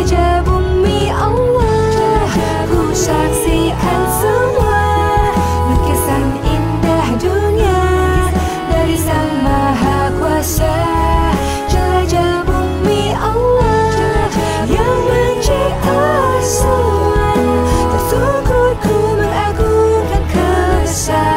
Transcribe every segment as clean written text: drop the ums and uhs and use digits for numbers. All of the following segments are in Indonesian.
jelajah bumi Allah, ku saksikan semua lukisan indah dunia dari Sang Maha Kuasa. Jelajah bumi Allah yang mencipta semua, tersungkur ku mengagungkan kebesarannya.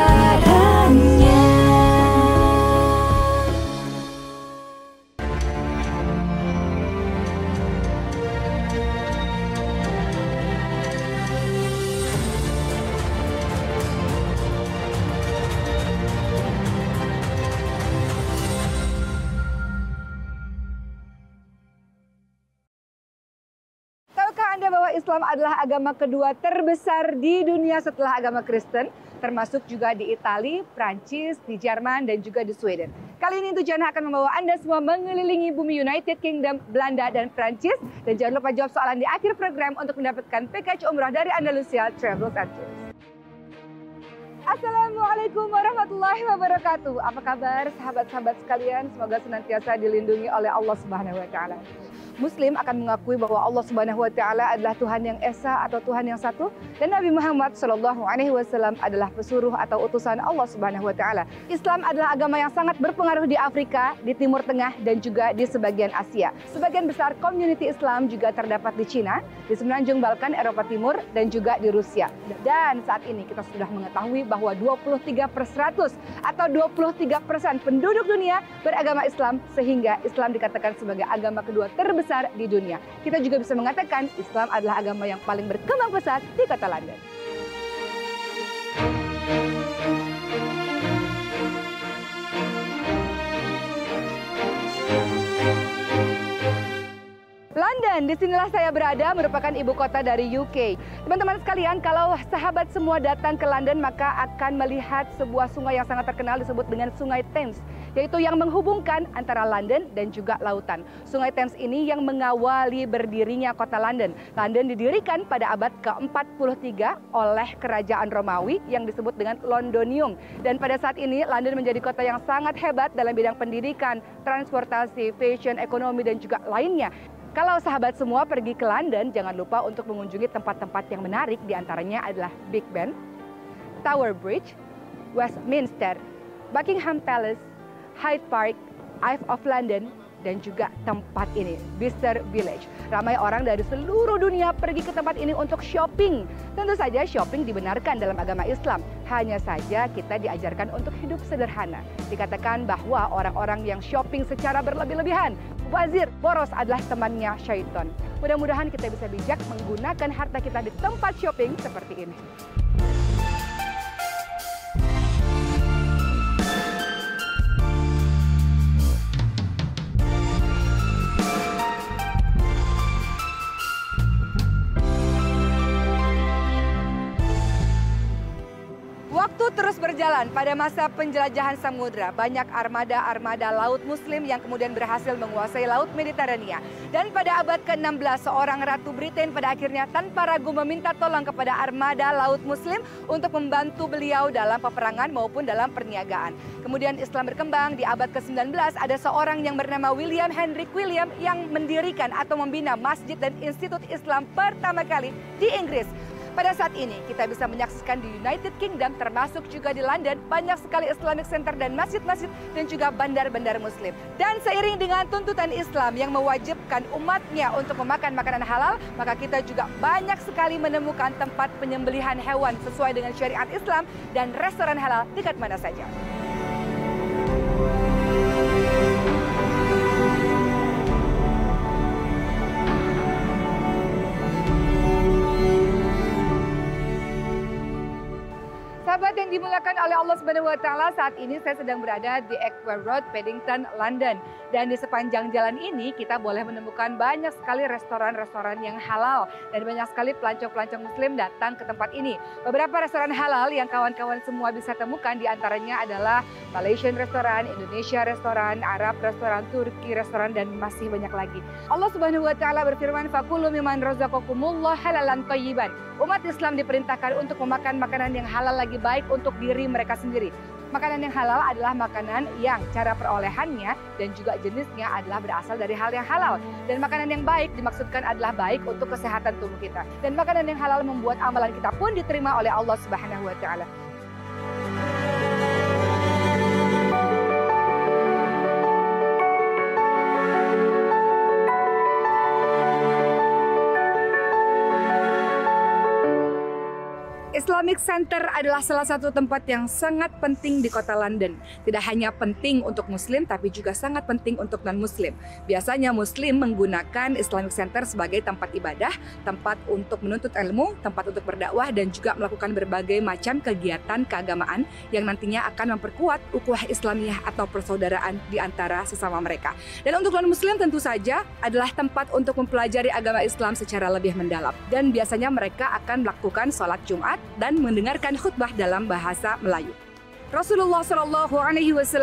Tahukah Anda bahwa Islam adalah agama kedua terbesar di dunia setelah agama Kristen? Termasuk juga di Italia, Prancis, di Jerman, dan juga di Sweden. Kali ini Tujuana akan membawa Anda semua mengelilingi bumi United Kingdom, Belanda, dan Prancis. Dan jangan lupa jawab soalan di akhir program untuk mendapatkan package umrah dari Andalusia Travels and Tours. Assalamualaikum warahmatullahi wabarakatuh. Apa kabar sahabat-sahabat sekalian? Semoga senantiasa dilindungi oleh Allah Subhanahu wa taala. Muslim akan mengakui bahwa Allah Subhanahu wa taala adalah Tuhan yang esa atau Tuhan yang satu, dan Nabi Muhammad SAW adalah pesuruh atau utusan Allah Subhanahu wa taala. Islam adalah agama yang sangat berpengaruh di Afrika, di Timur Tengah, dan juga di sebagian Asia. Sebagian besar komuniti Islam juga terdapat di Cina, di semenanjung Balkan, Eropa Timur, dan juga di Rusia. Dan saat ini kita sudah mengetahui bahwa 23% atau 23% penduduk dunia beragama Islam, sehingga Islam dikatakan sebagai agama kedua terbesar di dunia. Kita juga bisa mengatakan Islam adalah agama yang paling berkembang pesat di kota London. London, disinilah saya berada, merupakan ibu kota dari UK. Teman-teman sekalian, kalau sahabat semua datang ke London, maka akan melihat sebuah sungai yang sangat terkenal disebut dengan Sungai Thames, yaitu yang menghubungkan antara London dan juga lautan. Sungai Thames ini yang mengawali berdirinya kota London. London didirikan pada abad ke-43 oleh kerajaan Romawi yang disebut dengan Londonium. Dan pada saat ini London menjadi kota yang sangat hebat dalam bidang pendidikan, transportasi, fashion, ekonomi, dan juga lainnya. Kalau sahabat semua pergi ke London, jangan lupa untuk mengunjungi tempat-tempat yang menarik. Di antaranya adalah Big Ben, Tower Bridge, Westminster, Buckingham Palace, Hyde Park, Eye of London, dan juga tempat ini, Bicester Village. Ramai orang dari seluruh dunia pergi ke tempat ini untuk shopping. Tentu saja shopping dibenarkan dalam agama Islam. Hanya saja kita diajarkan untuk hidup sederhana. Dikatakan bahwa orang-orang yang shopping secara berlebih-lebihan, wazir, boros adalah temannya syaitan. Mudah-mudahan kita bisa bijak menggunakan harta kita di tempat shopping seperti ini. Waktu terus berjalan. Pada masa penjelajahan samudra, banyak armada-armada laut muslim yang kemudian berhasil menguasai laut Mediterania. Dan pada abad ke-16, seorang ratu Britain pada akhirnya tanpa ragu meminta tolong kepada armada laut muslim untuk membantu beliau dalam peperangan maupun dalam perniagaan. Kemudian Islam berkembang. Di abad ke-19 ada seorang yang bernama William Hendrik William yang mendirikan atau membina masjid dan institut Islam pertama kali di Inggris. Pada saat ini kita bisa menyaksikan di United Kingdom, termasuk juga di London, banyak sekali Islamic Center dan masjid-masjid dan juga bandar-bandar muslim. Dan seiring dengan tuntutan Islam yang mewajibkan umatnya untuk memakan makanan halal, maka kita juga banyak sekali menemukan tempat penyembelihan hewan sesuai dengan syariat Islam dan restoran halal dekat mana saja. Sahabat yang dimuliakan oleh Allah Subhanahu wa taala, saat ini saya sedang berada di Aqua Road, Paddington, London. Dan di sepanjang jalan ini kita boleh menemukan banyak sekali restoran-restoran yang halal dan banyak sekali pelancong-pelancong muslim datang ke tempat ini. Beberapa restoran halal yang kawan-kawan semua bisa temukan di antaranya adalah Malaysian restoran, Indonesia restoran, Arab restoran, Turki restoran, dan masih banyak lagi. Allah Subhanahu wa taala berfirman, "Fakulu mimman razaqakumullah halalan thayyiban." Umat Islam diperintahkan untuk memakan makanan yang halal lagi baik untuk diri mereka sendiri. Makanan yang halal adalah makanan yang cara perolehannya dan juga jenisnya adalah berasal dari hal yang halal. Dan makanan yang baik dimaksudkan adalah baik untuk kesehatan tubuh kita. Dan makanan yang halal membuat amalan kita pun diterima oleh Allah Subhanahu wa Ta'ala. Islamic Center adalah salah satu tempat yang sangat penting di kota London. Tidak hanya penting untuk Muslim, tapi juga sangat penting untuk non-Muslim. Biasanya Muslim menggunakan Islamic Center sebagai tempat ibadah, tempat untuk menuntut ilmu, tempat untuk berdakwah, dan juga melakukan berbagai macam kegiatan keagamaan yang nantinya akan memperkuat ukhuwah Islamiyah atau persaudaraan di antara sesama mereka. Dan untuk non-Muslim tentu saja adalah tempat untuk mempelajari agama Islam secara lebih mendalam. Dan biasanya mereka akan melakukan sholat Jumat dan mendengarkan khutbah dalam bahasa Melayu. Rasulullah SAW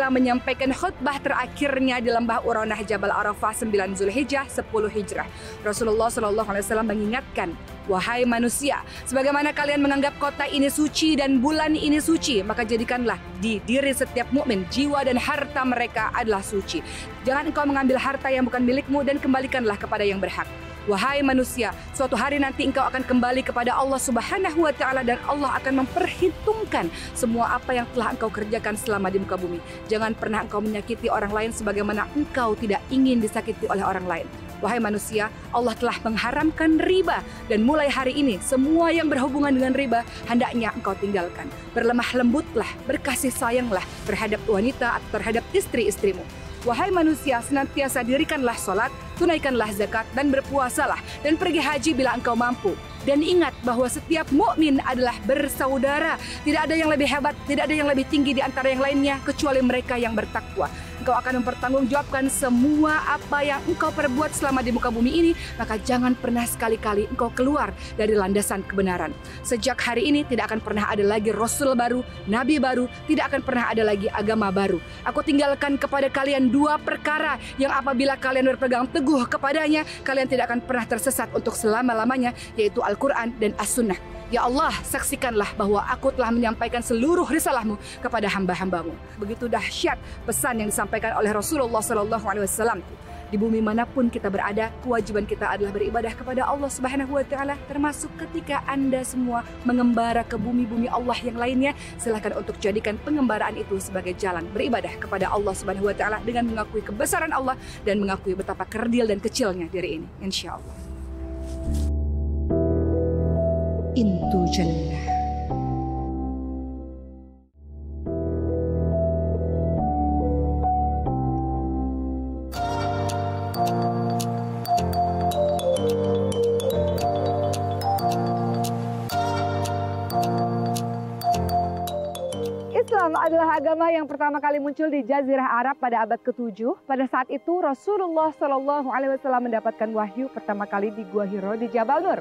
menyampaikan khutbah terakhirnya di lembah Uranah Jabal Arafah 9 Zulhijjah 10 Hijrah. Rasulullah SAW mengingatkan, "Wahai manusia, sebagaimana kalian menganggap kota ini suci dan bulan ini suci, maka jadikanlah di diri setiap mukmin jiwa dan harta mereka adalah suci. Jangan engkau mengambil harta yang bukan milikmu dan kembalikanlah kepada yang berhak. Wahai manusia, suatu hari nanti engkau akan kembali kepada Allah Subhanahu wa Ta'ala dan Allah akan memperhitungkan semua apa yang telah engkau kerjakan selama di muka bumi. Jangan pernah engkau menyakiti orang lain sebagaimana engkau tidak ingin disakiti oleh orang lain. Wahai manusia, Allah telah mengharamkan riba dan mulai hari ini semua yang berhubungan dengan riba hendaknya engkau tinggalkan. Berlemah lembutlah, berkasih sayanglah terhadap wanita atau terhadap istri-istrimu. Wahai manusia, senantiasa dirikanlah sholat, tunaikanlah zakat, dan berpuasalah, dan pergi haji bila engkau mampu. Dan ingat bahwa setiap mukmin adalah bersaudara. Tidak ada yang lebih hebat, tidak ada yang lebih tinggi di antara yang lainnya, kecuali mereka yang bertakwa. Engkau akan mempertanggungjawabkan semua apa yang engkau perbuat selama di muka bumi ini, maka jangan pernah sekali-kali engkau keluar dari landasan kebenaran. Sejak hari ini tidak akan pernah ada lagi Rasul baru, Nabi baru, tidak akan pernah ada lagi agama baru. Aku tinggalkan kepada kalian dua perkara yang apabila kalian berpegang teguh kepadanya, kalian tidak akan pernah tersesat untuk selama-lamanya, yaitu Al-Quran dan As-Sunnah. Ya Allah, saksikanlah bahwa aku telah menyampaikan seluruh risalahmu kepada hamba-hambamu. Begitu dahsyat pesan yang disampaikan oleh Rasulullah SAW. Di bumi manapun kita berada, kewajiban kita adalah beribadah kepada Allah Subhanahu wa Ta'ala, termasuk ketika Anda semua mengembara ke bumi-bumi Allah yang lainnya. Silakan untuk jadikan pengembaraan itu sebagai jalan beribadah kepada Allah Subhanahu wa Ta'ala dengan mengakui kebesaran Allah dan mengakui betapa kerdil dan kecilnya diri ini, insya Allah. Intu Jannah. Islam adalah agama yang pertama kali muncul di Jazirah Arab pada abad ke-7. Pada saat itu Rasulullah SAW mendapatkan wahyu pertama kali di Gua Hiro di Jabal Nur.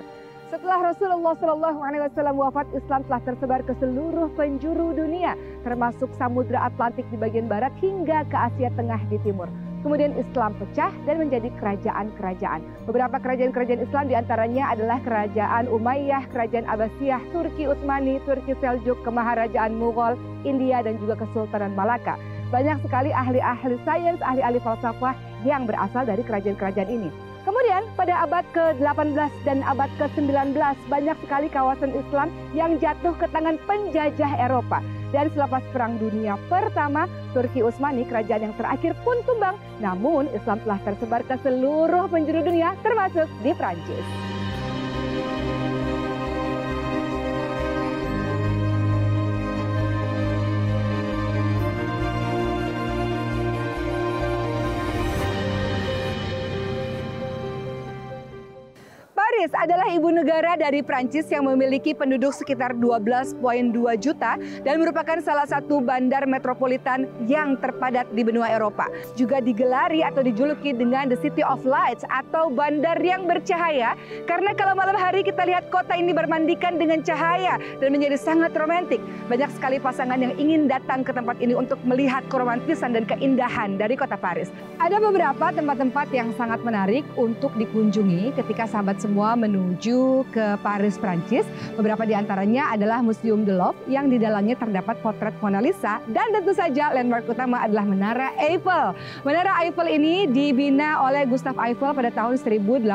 Setelah Rasulullah SAW wafat, Islam telah tersebar ke seluruh penjuru dunia, termasuk Samudra Atlantik di bagian barat hingga ke Asia Tengah di timur. Kemudian Islam pecah dan menjadi kerajaan-kerajaan. Beberapa kerajaan-kerajaan Islam diantaranya adalah Kerajaan Umayyah, Kerajaan Abbasiyah, Turki Utsmani, Turki Seljuk, Kemaharajaan Mughal, India, dan juga Kesultanan Malaka. Banyak sekali ahli-ahli sains, ahli-ahli falsafah yang berasal dari kerajaan-kerajaan ini. Kemudian pada abad ke-18 dan abad ke-19 banyak sekali kawasan Islam yang jatuh ke tangan penjajah Eropa. Dan selepas Perang Dunia Pertama, Turki Utsmani, kerajaan yang terakhir pun tumbang. Namun Islam telah tersebar ke seluruh penjuru dunia termasuk di Prancis. Paris adalah ibu negara dari Prancis yang memiliki penduduk sekitar 12,2 juta dan merupakan salah satu bandar metropolitan yang terpadat di benua Eropa. Juga digelari atau dijuluki dengan The City of Lights atau bandar yang bercahaya, karena kalau malam hari kita lihat kota ini bermandikan dengan cahaya dan menjadi sangat romantik. Banyak sekali pasangan yang ingin datang ke tempat ini untuk melihat keromantisan dan keindahan dari kota Paris. Ada beberapa tempat-tempat yang sangat menarik untuk dikunjungi ketika sahabat semua semua menuju ke Paris, Prancis. Beberapa di antaranya adalah Museum de Louvre yang di dalamnya terdapat potret Mona Lisa dan tentu saja landmark utama adalah Menara Eiffel. Menara Eiffel ini dibina oleh Gustave Eiffel pada tahun 1889.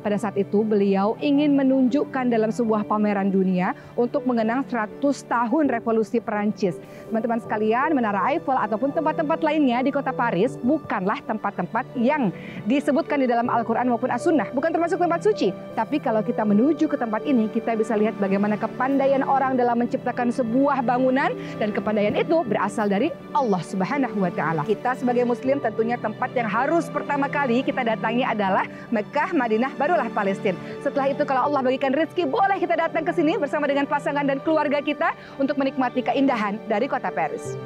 Pada saat itu beliau ingin menunjukkan dalam sebuah pameran dunia untuk mengenang 100 tahun revolusi Perancis. Teman-teman sekalian, Menara Eiffel ataupun tempat-tempat lainnya di kota Paris bukanlah tempat-tempat yang disebutkan di dalam Al-Quran maupun As-Sunnah, bukan termasuk tempat suci. Tapi kalau kita menuju ke tempat ini, kita bisa lihat bagaimana kepandaian orang dalam menciptakan sebuah bangunan, dan kepandaian itu berasal dari Allah Subhanahu wa Ta'ala. Kita sebagai Muslim tentunya tempat yang harus pertama kali kita datangi adalah Mekah, Madinah, barulah Palestina. Setelah itu kalau Allah bagikan rezeki, boleh kita datang ke sini bersama dengan pasangan dan keluarga kita untuk menikmati keindahan dari kota Paris.